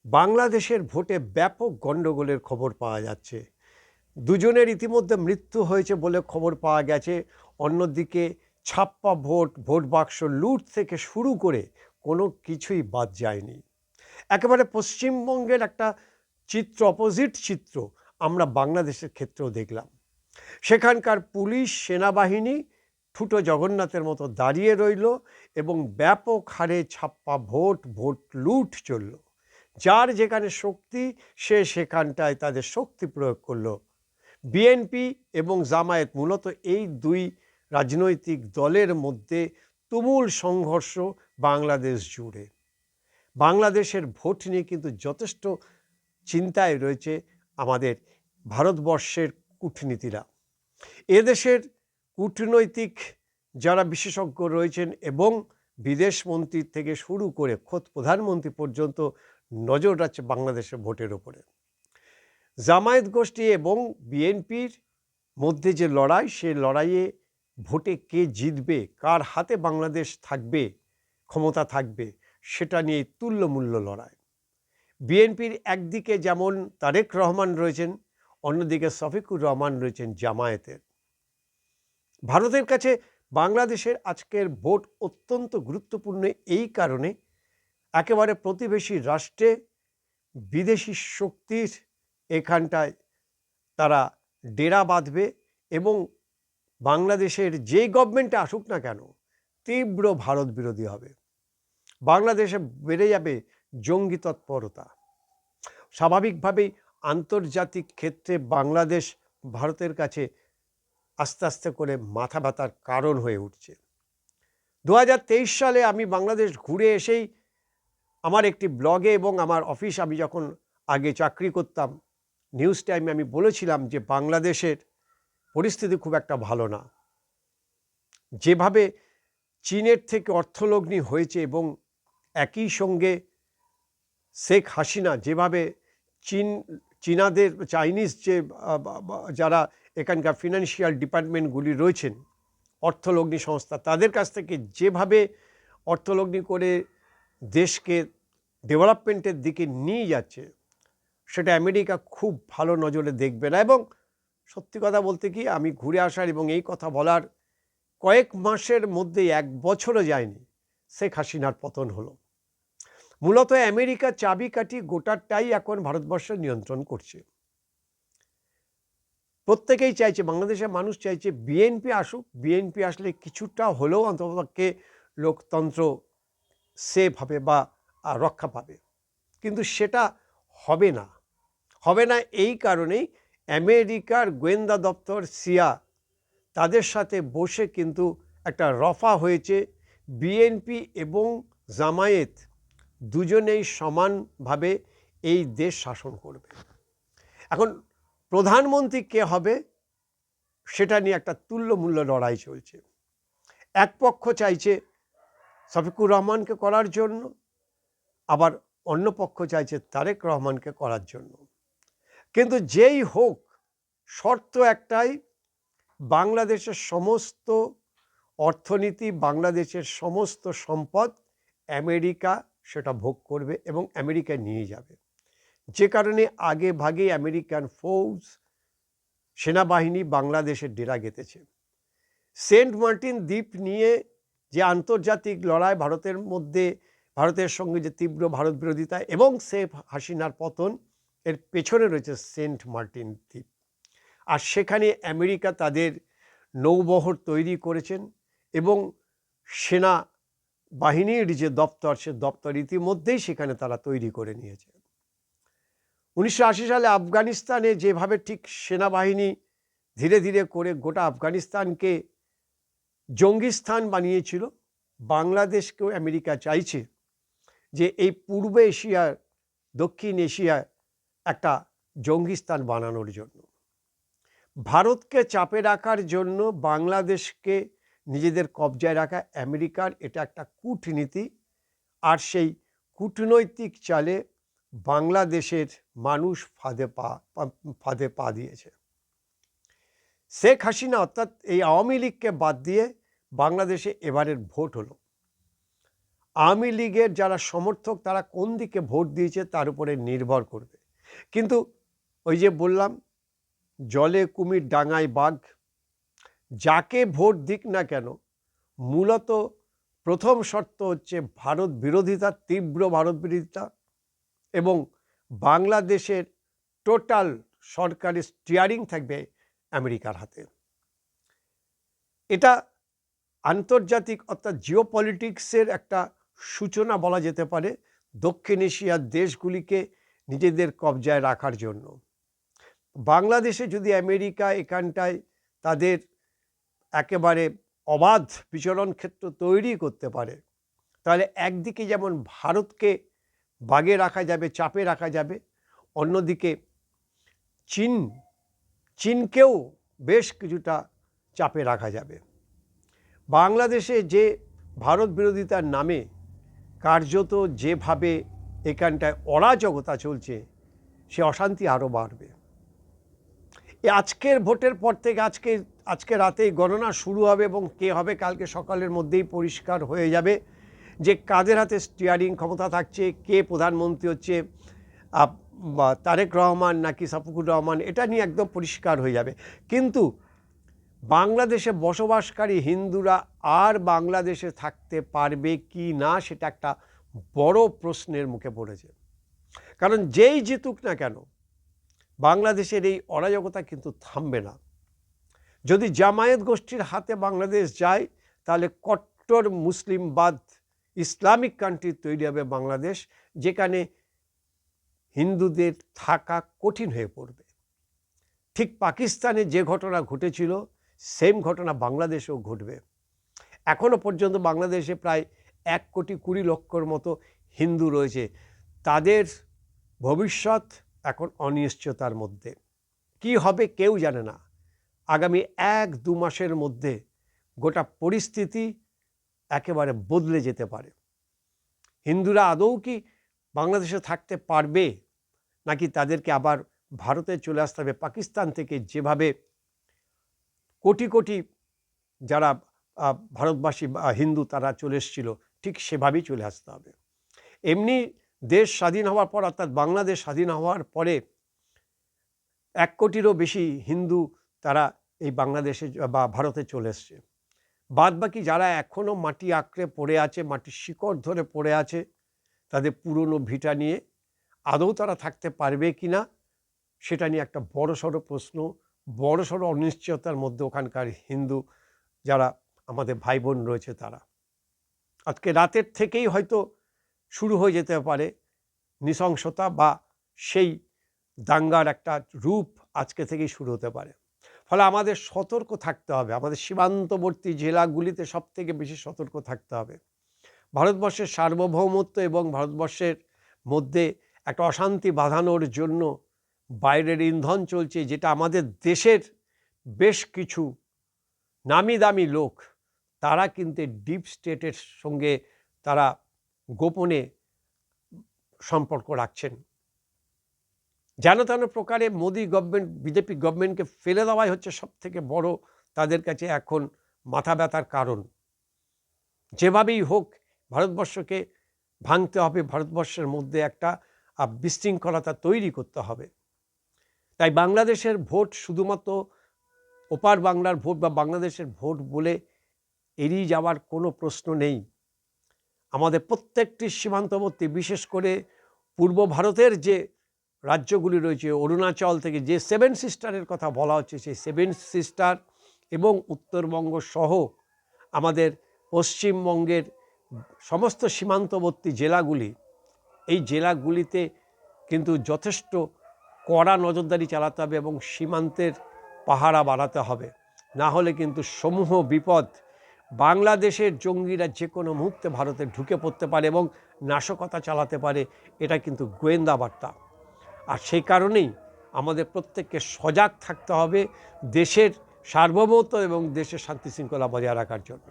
বাংলাদেশের ভোটে ব্যাপক গণ্ডগোলের খবর পাওয়া যাচ্ছে। দুজনের ইতিমধ্যে মৃত্যু হয়েছে বলে খবর পাওয়া গেছে। অন্যদিকে ছাপ্পা ভোট, ভোট বাক্স লুট থেকে শুরু করে কোনো কিছুই বাদ যায়নি। একেবারে পশ্চিমবঙ্গের একটা চিত্র, অপোজিট চিত্র আমরা বাংলাদেশের ক্ষেত্রেও দেখলাম। সেখানকার পুলিশ, সেনাবাহিনী ঠুটো জগন্নাথের মতো দাঁড়িয়ে রইল এবং ব্যাপক হারে ছাপ্পা ভোট, ভোট লুট চলল। যার যেখানে শক্তি সে সেখানটায় তাদের শক্তি প্রয়োগ করলো। বিএনপি এবং জামায়াত, মূলত এই দুই রাজনৈতিক দলের মধ্যে তুমুল সংঘর্ষ বাংলাদেশ জুড়ে। বাংলাদেশের ভোট নিয়ে কিন্তু যথেষ্ট চিন্তায় রয়েছে আমাদের ভারতবর্ষের কূটনীতিরা। এদেশের কূটনৈতিক যারা বিশেষজ্ঞ রয়েছেন এবং বিদেশমন্ত্রী থেকে শুরু করে খোদ প্রধানমন্ত্রী পর্যন্ত নজর রাখছে বাংলাদেশের ভোটের ওপরে। জামায়াত গোষ্ঠী এবং বিএনপির মধ্যে যে লড়াই, সে লড়াইয়ে ভোটে কে জিতবে, কার হাতে বাংলাদেশ থাকবে, ক্ষমতা থাকবে, সেটা নিয়ে তুল্যমূল্য লড়াই। বিএনপির একদিকে যেমন তারেক রহমান রয়েছেন, অন্যদিকে শফিকুর রহমান রয়েছেন জামায়াতের। ভারতের কাছে বাংলাদেশের আজকের ভোট অত্যন্ত গুরুত্বপূর্ণ এই কারণে, একেবারে প্রতিবেশী রাষ্ট্রে বিদেশি শক্তির এখানটায় তারা ডেরা বাঁধবে এবং বাংলাদেশের যে গভর্নমেন্টে আসুক না কেন তীব্র ভারত বিরোধী হবে। বাংলাদেশে বেড়ে যাবে জঙ্গি তৎপরতা। স্বাভাবিকভাবেই আন্তর্জাতিক ক্ষেত্রে বাংলাদেশ ভারতের কাছে আস্তে আস্তে করে মাথা ব্যথার কারণ হয়ে উঠছে। 2023 সালে আমি বাংলাদেশ ঘুরে এসেই আমার একটি ব্লগে এবং আমার অফিস, আমি যখন আগে চাকরি করতাম নিউজ টাইমে, আমি বলেছিলাম যে বাংলাদেশের পরিস্থিতি খুব একটা ভালো না। যেভাবে চীনের থেকে অর্থলগ্নি হয়েছে এবং একই সঙ্গে শেখ হাসিনা যেভাবে চাইনিজ যে যারা এখানকার ফিনান্সিয়াল ডিপার্টমেন্টগুলি রয়েছেন, অর্থলগ্নি সংস্থা, তাদের কাছ থেকে যেভাবে অর্থলগ্নি করে দেশকে ডেভেলপমেন্টের দিকে নিয়ে যাচ্ছে, সেটা আমেরিকা খুব ভালো নজরে দেখবে না। এবং সত্যি কথা বলতে কি, আমি ঘুরে আসার এবং এই কথা বলার কয়েক মাসের মধ্যে, 1 বছরও যায়নি, শেখ হাসিনার পতন হলো। মূলত আমেরিকা চাবিকাঠি গোটাটাই এখন ভারতবর্ষ নিয়ন্ত্রণ করছে। প্রত্যেকেই চাইছে, বাংলাদেশের মানুষ চাইছে বিএনপি আসুক, বিএনপি আসলে কিছুটা হলেও অন্ততপক্ষে লোকতন্ত্র সেভ হবে বা রক্ষা পাবে। কিন্তু সেটা হবে না। হবে না এই কারণেই আমেরিকার গোয়েন্দা দপ্তর সিয়া তাদের সাথে বসে কিন্তু একটা রফা হয়েছে। বিএনপি এবং জামায়াত দুজনেই সমানভাবে এই দেশ শাসন করবে। এখন প্রধানমন্ত্রী কে হবে সেটা নিয়ে একটা তুল্যমূল্য লড়াই চলছে। এক পক্ষ চাইছে শফিকুর রহমানকে করার জন্য, আবার অন্য পক্ষ চাইছে তারেক রহমানকে করার জন্য। কিন্তু যেই হোক, শর্ত একটাই, বাংলাদেশের সমস্ত অর্থনীতি, বাংলাদেশের সমস্ত সম্পদ আমেরিকা সেটা ভোগ করবে এবং আমেরিকা নিয়ে যাবে। যে কারণে আগে ভাগে আমেরিকান ফৌজ, সেনাবাহিনী বাংলাদেশের ডেরা গেঁথেছে। সেন্ট মার্টিন দ্বীপ নিয়ে যে আন্তর্জাতিক লড়াই ভারতের মধ্যে, ভারতের সঙ্গে যে তীব্র ভারত বিরোধিতা এবং শেখ হাসিনার পতন, এর পেছনে রয়েছে সেন্ট মার্টিন দ্বীপ। আর সেখানে আমেরিকা তাদের নৌবহর তৈরি করেছেন এবং সেনা বাহিনীর যে দপ্তর, সে দপ্তর ইতিমধ্যেই সেখানে তারা তৈরি করে নিয়েছে। 1980 সালে আফগানিস্তানে যেভাবে ঠিক সেনাবাহিনী ধীরে ধীরে করে গোটা আফগানিস্তানকে জঙ্গিস্তান বানিয়েছিল, বাংলাদেশকেও আমেরিকা চাইছে যে এই পূর্ব এশিয়ার, দক্ষিণ এশিয়ায় একটা জঙ্গিস্তান বানানোর জন্য। ভারতকে চাপে রাখার জন্য বাংলাদেশকে নিজেদের কবজায় রাখা আমেরিকার এটা একটা কূটনীতি। আর সেই কূটনৈতিক চালে বাংলাদেশের মানুষ ফাঁদে পা দিয়েছে। শেখ হাসিনা অর্থাৎ এই আওয়ামী লীগকে বাদ দিয়ে বাংলাদেশে এবারের ভোট হলো। আওয়ামী লীগের যারা সমর্থক তারা কোন দিকে ভোট দিয়েছে তার উপরে নির্ভর করবে। কিন্তু ওই যে বললাম, জলে কুমির ডাঙায় বাঘ, যাকে ভোট দিক না কেন মূলত প্রথম শর্ত হচ্ছে ভারত বিরোধিতা, তীব্র ভারত বিরোধিতা, এবং বাংলাদেশের টোটাল সরকারি স্টিয়ারিং থাকবে আমেরিকার হাতে। এটা আন্তর্জাতিক অর্থাৎ জিওপলিটিক্সের একটা সূচনা বলা যেতে পারে দক্ষিণ এশিয়ার দেশগুলিকে নিজেদের কবজায় রাখার জন্য। বাংলাদেশে যদি আমেরিকা এখানটায় তাদের একেবারে অবাধ বিচরণ ক্ষেত্র তৈরি করতে পারে, তাহলে একদিকে যেমন ভারতকে বাগে রাখা যাবে, চাপে রাখা যাবে, অন্যদিকে চীনকেও বেশ কিছুটা চাপে রাখা যাবে। বাংলাদেশে যে ভারত বিরোধিতার নামে কার্যত যেভাবে এখানটায় অরাজকতা চলছে, সে অশান্তি আরও বাড়বে। আজকের ভোটের পর থেকে আজকে রাতেই গণনা শুরু হবে এবং কে হবে কালকে সকালের মধ্যেই পরিষ্কার হয়ে যাবে যে কাদের হাতে স্টিয়ারিং ক্ষমতা থাকছে, কে প্রধানমন্ত্রী হচ্ছে, তারেক রহমান নাকি শফিকুর রহমান, এটা নিয়ে একদম পরিষ্কার হয়ে যাবে। কিন্তু বাংলাদেশে বসবাসকারী হিন্দুরা আর বাংলাদেশে থাকতে পারবে কি না সেটা একটা বড় প্রশ্নের মুখে পড়েছে। কারণ যেই জিতুক না কেন বাংলাদেশের এই অরাজকতা কিন্তু থামবে না। যদি জামায়াত গোষ্ঠীর হাতে বাংলাদেশ যায় তাহলে কট্টর মুসলিমবাদ ইসলামিক কান্ট্রি তৈরি হবে বাংলাদেশ, যেখানে হিন্দুদের থাকা কঠিন হয়ে পড়বে। ঠিক পাকিস্তানে যে ঘটনা ঘটেছিল সেম ঘটনা বাংলাদেশেও ঘটবে। এখনও পর্যন্ত বাংলাদেশে প্রায় 1,20,00,000 মতো হিন্দু রয়েছে। তাদের ভবিষ্যৎ এখন অনিশ্চয়তার মধ্যে। কি হবে কেউ জানে না। আগামী 1-2 মাসের মধ্যে গোটা পরিস্থিতি একেবারে বদলে যেতে পারে। হিন্দুরা আদৌ কি বাংলাদেশে থাকতে পারবে, নাকি তাদেরকে আবার ভারতে চলে আসতে হবে? পাকিস্তান থেকে যেভাবে কোটি কোটি যারা ভারতবাসী হিন্দু তারা চলে এসেছিল, ঠিক সেভাবেই চলে আসতে হবে। এমনি দেশ স্বাধীন হওয়ার পর অর্থাৎ বাংলাদেশ স্বাধীন হওয়ার পরে 1 কোটিরও বেশি হিন্দু তারা এই বাংলাদেশে বা ভারতে চলে এসছে। বাদবাকি যারা এখনও মাটি আঁকড়ে পড়ে আছে, মাটির শিকড় ধরে পড়ে আছে, তাদের পুরনো ভিটা নিয়ে আদৌ তারা থাকতে পারবে কি না সেটা নিয়ে একটা বড়সড় প্রশ্ন, বড়সড় অনিশ্চয়তার মধ্যে ওখানকার হিন্দু যারা আমাদের ভাই বোন রয়েছে তারা। আজকে রাতের থেকেই হয়তো শুরু হয়ে যেতে পারে নৃশংসতা বা সেই দাঙ্গার একটা রূপ আজকে থেকেই শুরু হতে পারে। ফলে আমাদের সতর্ক থাকতে হবে। আমাদের সীমান্তবর্তী জেলাগুলিতে সবথেকে বেশি সতর্ক থাকতে হবে। ভারতবর্ষের সার্বভৌমত্ব এবং ভারতবর্ষের মধ্যে একটা অশান্তি বাঁধানোর জন্য বাইরের ইন্ধন চলছে, যেটা আমাদের দেশের বেশ কিছু নামি দামি লোক তারা কিন্তু ডিপ স্টেটের সঙ্গে তারা গোপনে সম্পর্ক রাখছেন। যেন তেন প্রকারে মোদি গভর্নমেন্ট, বিজেপি গভর্নমেন্টকে ফেলে দেওয়াই হচ্ছে সবথেকে বড় তাদের কাছে এখন মাথা ব্যথার কারণ। যেভাবেই হোক ভারতবর্ষকে ভাঙতে হবে, ভারতবর্ষের মধ্যে একটা বিশৃঙ্খলতা তৈরি করতে হবে। তাই বাংলাদেশের ভোট শুধুমাত্র ওপার বাংলার ভোট বা বাংলাদেশের ভোট বলে এড়িয়ে যাওয়ার কোনো প্রশ্ন নেই। আমাদের প্রত্যেকটি সীমান্তবর্তী, বিশেষ করে পূর্ব ভারতের যে রাজ্যগুলি রয়েছে, অরুণাচল থেকে যে 7 সিস্টারের কথা বলা হচ্ছে, সেই 7 সিস্টার এবং উত্তরবঙ্গ সহ আমাদের পশ্চিমবঙ্গের সমস্ত সীমান্তবর্তী জেলাগুলি, এই জেলাগুলিতে কিন্তু যথেষ্ট কড়া নজরদারি চালাতে হবে এবং সীমান্তের পাহারা বাড়াতে হবে। না হলে কিন্তু সমূহ বিপদ, বাংলাদেশের জঙ্গিরা যে কোনো মুহূর্তে ভারতে ঢুকে পড়তে পারে এবং নাশকতা চালাতে পারে। এটা কিন্তু গোয়েন্দা বার্তা। আর সেই কারণেই আমাদের প্রত্যেককে সজাগ থাকতে হবে দেশের সার্বভৌমত্ব এবং দেশের শান্তি শৃঙ্খলা বজায় রাখার জন্য।